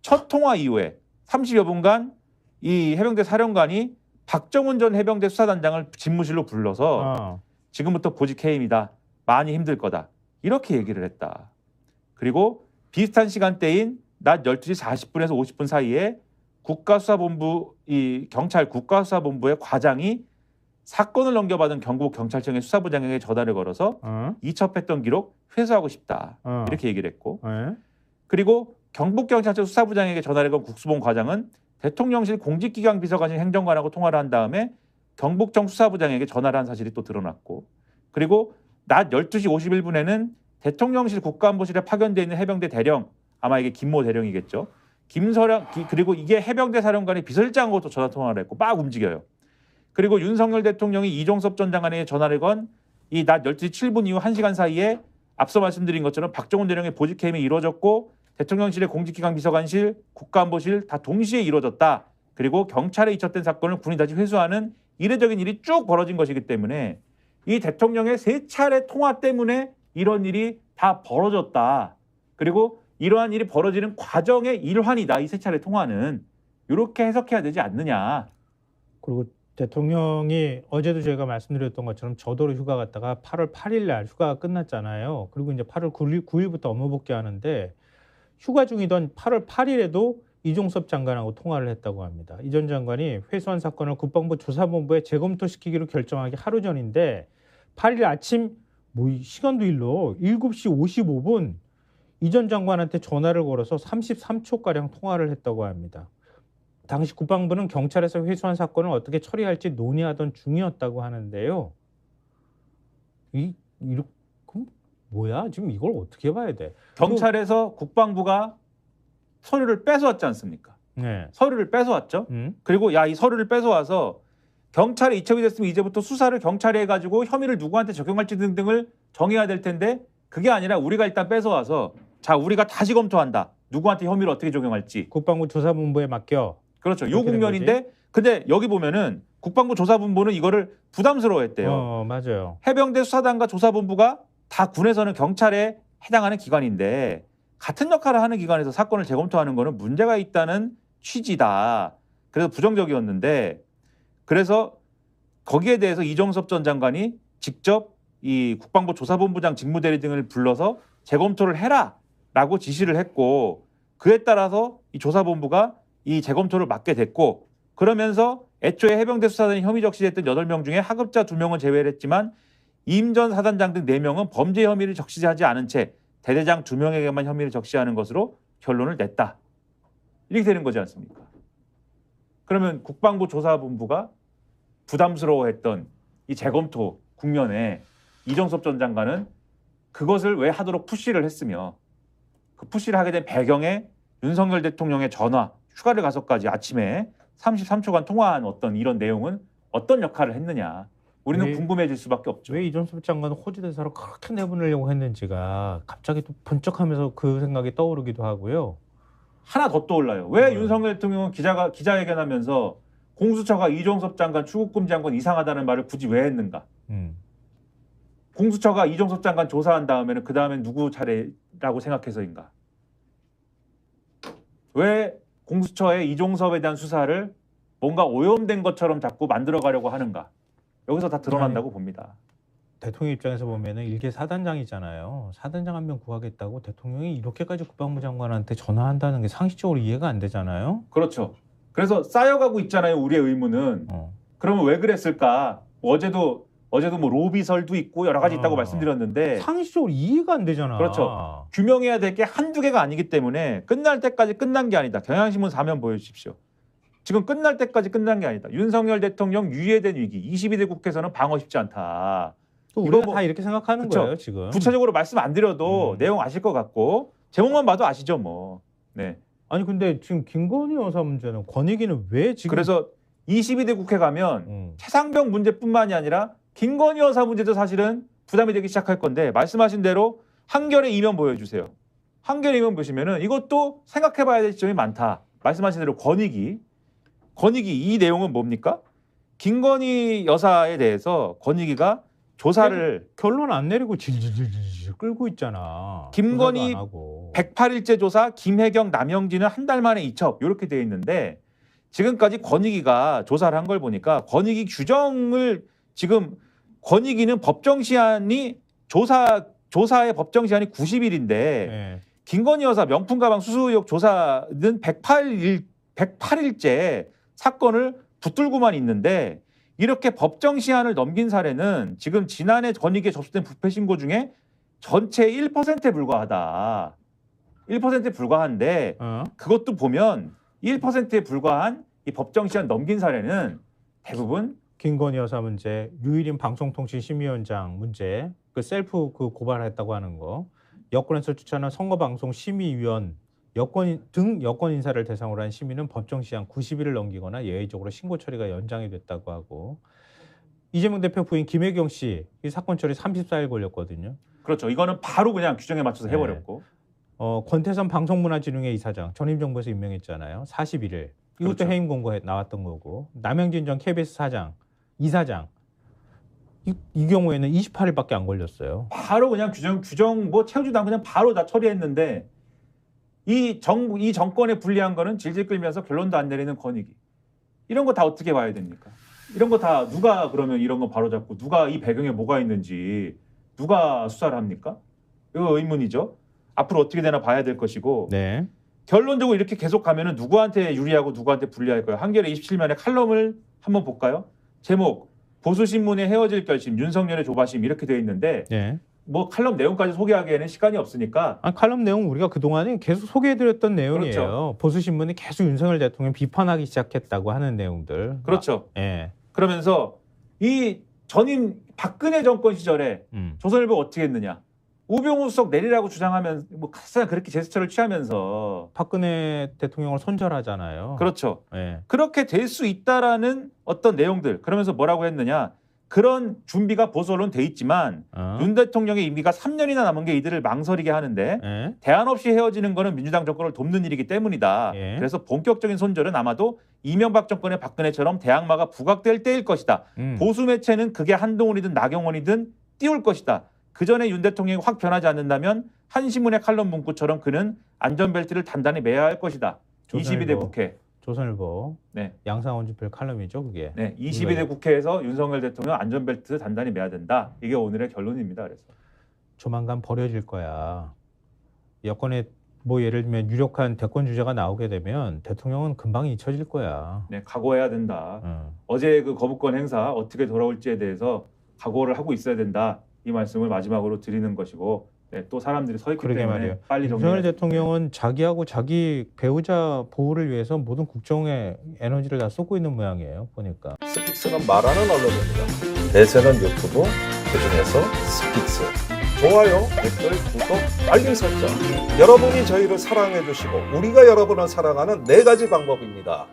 첫 통화 이후에 30여 분간 이 해병대 사령관이 박정훈 전 해병대 수사단장을 집무실로 불러서 지금부터 보직 해임이다. 많이 힘들 거다. 이렇게 얘기를 했다. 그리고 비슷한 시간대인 낮 12시 40분에서 50분 사이에 국가수사본부 이 경찰 국가수사본부의 과장이 사건을 넘겨받은 경북경찰청의 수사부장에게 전화를 걸어서 이첩했던 기록 회수하고 싶다. 이렇게 얘기를 했고 그리고 경북경찰청 수사부장에게 전화를 건 국수본 과장은 대통령실 공직기강 비서관실 행정관하고 통화를 한 다음에 경북청 수사부장에게 전화를 한 사실이 또 드러났고 그리고 낮 12시 51분에는 대통령실 국가안보실에 파견되어 있는 해병대 대령 아마 이게 김모 대령이겠죠. 김서령 그리고 이게 해병대 사령관이 비서실장하고 또 전화 통화를 했고 막 움직여요. 그리고 윤석열 대통령이 이종섭 전 장관에게 전화를 건 이 낮 12시 7분 이후 1시간 사이에 앞서 말씀드린 것처럼 박정훈 대령의 보직 해임이 이루어졌고 대통령실의 공직기강 비서관실, 국가안보실 다 동시에 이루어졌다. 그리고 경찰에 이첩된 사건을 군이 다시 회수하는 이례적인 일이 쭉 벌어진 것이기 때문에 이 대통령의 3차례 통화 때문에 이런 일이 다 벌어졌다. 그리고 이러한 일이 벌어지는 과정의 일환이다. 이 3차례 통화는. 이렇게 해석해야 되지 않느냐. 그리고 대통령이 어제도 저희가 말씀드렸던 것처럼 저도로 휴가 갔다가 8월 8일 날 휴가가 끝났잖아요. 그리고 이제 8월 9일부터 업무 복귀하는데 휴가 중이던 8월 8일에도 이종섭 장관하고 통화를 했다고 합니다. 이 전 장관이 회수한 사건을 국방부 조사본부에 재검토시키기로 결정하기 하루 전인데 8일 아침 시간도 일러 7시 55분 이 전 장관한테 전화를 걸어서 33초가량 통화를 했다고 합니다. 당시 국방부는 경찰에서 회수한 사건을 어떻게 처리할지 논의하던 중이었다고 하는데요. 그럼 뭐야? 지금 이걸 어떻게 봐야 돼? 경찰에서 국방부가 서류를 뺏어왔지 않습니까? 네. 서류를 뺏어왔죠. 그리고 이 서류를 뺏어와서 경찰에 이첩이 됐으면 이제부터 수사를 경찰이 해가지고 혐의를 누구한테 적용할지 등등을 정해야 될 텐데 그게 아니라 우리가 일단 뺏어와서 자 우리가 다시 검토한다. 누구한테 혐의를 어떻게 적용할지. 국방부 조사본부에 맡겨. 그렇죠. 요 국면인데 근데 여기 보면은 국방부 조사본부는 이거를 부담스러워했대요. 맞아요. 해병대 수사단과 조사본부가 다 군에서는 경찰에 해당하는 기관인데 같은 역할을 하는 기관에서 사건을 재검토하는 거는 문제가 있다는 취지다. 그래서 부정적이었는데 그래서 거기에 대해서 이종섭 전 장관이 직접 이 국방부 조사본부장 직무대리 등을 불러서 재검토를 해라라고 지시를 했고 그에 따라서 이 조사본부가 이 재검토를 맡게 됐고 그러면서 애초에 해병대 수사단이 혐의 적시됐던 8명 중에 하급자 2명은 제외를 했지만 임 전 사단장 등 4명은 범죄 혐의를 적시하지 않은 채 대대장 2명에게만 혐의를 적시하는 것으로 결론을 냈다. 이렇게 되는 거지 않습니까? 그러면 국방부 조사본부가 부담스러워했던 이 재검토 국면에 이종섭 전 장관은 그것을 왜 하도록 푸시를 했으며 그 푸시를 하게 된 배경에 윤석열 대통령의 전화, 휴가를 가서까지 아침에 33초간 통화한 어떤 이런 내용은 어떤 역할을 했느냐. 우리는 궁금해질 수밖에 없죠. 왜 이종섭 장관은 호주 대사로 그렇게 내보내려고 했는지가 갑자기 또 번쩍하면서 그 생각이 떠오르기도 하고요. 하나 더 떠올라요. 왜 윤석열 대통령은 기자회견하면서 공수처가 이종섭 장관 출국금지 건 이상하다는 말을 굳이 왜 했는가? 공수처가 이종섭 장관 조사한 다음에는 그 다음엔 누구 차례라고 생각해서인가? 왜 공수처의 이종섭에 대한 수사를 뭔가 오염된 것처럼 자꾸 만들어가려고 하는가? 여기서 다 드러난다고 봅니다. 대통령 입장에서 보면은 일개 사단장이잖아요. 사단장 한 명 구하겠다고 대통령이 이렇게까지 국방부 장관한테 전화한다는 게 상식적으로 이해가 안 되잖아요. 그렇죠. 그래서 쌓여가고 있잖아요. 우리의 의문은. 그러면 왜 그랬을까? 어제도 뭐 로비설도 있고 여러 가지 있다고 말씀드렸는데 상식적으로 이해가 안 되잖아. 그렇죠. 규명해야 될 게 한두 개가 아니기 때문에 끝날 때까지 끝난 게 아니다. 경향신문 4면 보여주십시오. 지금 끝날 때까지 끝난 게 아니다. 윤석열 대통령 유예된 위기. 22대 국회에서는 방어 쉽지 않다. 우리가 다 이렇게 생각하는 거예요. 지금. 구체적으로 말씀 안 드려도 내용 아실 것 같고 제목만 봐도 아시죠 뭐. 네. 아니 근데 지금 김건희 여사 문제는 권익위는 왜 지금 그래서 22대 국회 가면 최상병 문제뿐만이 아니라 김건희 여사 문제도 사실은 부담이 되기 시작할 건데 말씀하신 대로 한겨레 이면 보여주세요. 한겨레 이면 보시면은 이것도 생각해봐야 될 지점이 많다. 말씀하신 대로 권익위 이 내용은 뭡니까? 김건희 여사에 대해서 권익위가 조사를 결론 안 내리고 질질질질 끌고 있잖아. 김건희 조사도 안 하고. 108일째 조사, 김혜경, 남영진은 한 달 만에 이첩 이렇게 돼 있는데 지금까지 권익위가 조사를 한 걸 보니까 권익위 규정을 지금 권익위는 법정 시한이 조사의 법정 시한이 90일인데 네. 김건희 여사 명품 가방 수수 의혹 조사는 108일째 사건을 붙들고만 있는데 이렇게 법정 시한을 넘긴 사례는 지금 지난해 권익위에 접수된 부패 신고 중에 전체 1%에 불과하다. 1%에 불과한데 그것도 보면 1%에 불과한 이 법정 시한 넘긴 사례는 대부분 김건희 여사 문제, 류일인 방송통신심의위원장 문제, 그 셀프 그 고발했다고 하는 거, 여권에서 추천한 선거방송심의위원 등 여권 인사를 대상으로 한 심의는 법정 시한 90일을 넘기거나 예외적으로 신고 처리가 연장이 됐다고 하고 이재명 대표 부인 김혜경 씨 이 사건 처리 34일 걸렸거든요. 그렇죠. 이거는 바로 그냥 규정에 맞춰서 해버렸고. 권태선 방송문화진흥회 이사장 전임정부에서 임명했잖아요. 41일. 이것도 그렇죠. 해임 공고 나왔던 거고 남영진 전 KBS 이사장 이 경우에는 28일밖에 안 걸렸어요. 바로 그냥 규정 뭐 채우지도 않고 그냥 바로 다 처리했는데 이 정권에 불리한 거는 질질 끌면서 결론도 안 내리는 권익위. 이런 거 다 어떻게 봐야 됩니까? 이런 거 다 누가 그러면 이런 거 바로잡고 누가 이 배경에 뭐가 있는지 누가 수사를 합니까? 이거 의문이죠. 앞으로 어떻게 되나 봐야 될 것이고 네. 결론적으로 이렇게 계속 가면은 누구한테 유리하고 누구한테 불리할 거예요. 한겨레 27면의 칼럼을 한번 볼까요? 제목 보수신문의 헤어질 결심 윤석열의 조바심 이렇게 되어 있는데 네. 뭐 칼럼 내용까지 소개하기에는 시간이 없으니까 칼럼 내용 우리가 그동안에 계속 소개해드렸던 내용이에요. 그렇죠. 보수신문이 계속 윤석열 대통령 비판하기 시작했다고 하는 내용들. 그렇죠. 예. 그러면서 이 전임 박근혜 정권 시절에 조선일보 어떻게 했느냐. 우병우 수석 내리라고 주장하면 뭐 가장 그렇게 제스처를 취하면서 박근혜 대통령을 손절하잖아요. 그렇죠. 예. 그렇게 될 수 있다라는 어떤 내용들 그러면서 뭐라고 했느냐. 그런 준비가 보수 언론 돼 있지만 윤 대통령의 임기가 3년이나 남은 게 이들을 망설이게 하는데 예. 대안 없이 헤어지는 거는 민주당 정권을 돕는 일이기 때문이다. 예. 그래서 본격적인 손절은 아마도 이명박 정권의 박근혜처럼 대항마가 부각될 때일 것이다. 보수 매체는 그게 한동훈이든 나경원이든 띄울 것이다. 그 전에 윤 대통령이 확 변하지 않는다면 한신문의 칼럼 문구처럼 그는 안전벨트를 단단히 매야 할 것이다. 조선일보. 22대 국회. 조선일보. 네. 양상원 주필 칼럼이죠, 그게. 네. 22대 국회에서 윤석열 대통령 안전벨트 단단히 매야 된다. 이게 오늘의 결론입니다. 그래서 조만간 버려질 거야. 여권에 뭐 예를 들면 유력한 대권 주자가 나오게 되면 대통령은 금방 잊혀질 거야. 네, 각오해야 된다. 어제 그 거부권 행사 어떻게 돌아올지에 대해서 각오를 하고 있어야 된다. 이 말씀을 마지막으로 드리는 것이고 네, 또 사람들이 서 있기 그러게 때문에 말이에요. 빨리 윤석열 정리해야 대통령은 자기하고 자기 배우자 보호를 위해서 모든 국정의 에너지를 다 쏟고 있는 모양이에요. 보니까. 스픽스는 말하는 언론입니다. 대세는 유튜브, 그중에서 스픽스. 좋아요, 댓글, 구독, 알림 설정. 여러분이 저희를 사랑해 주시고 우리가 여러분을 사랑하는 4가지 방법입니다.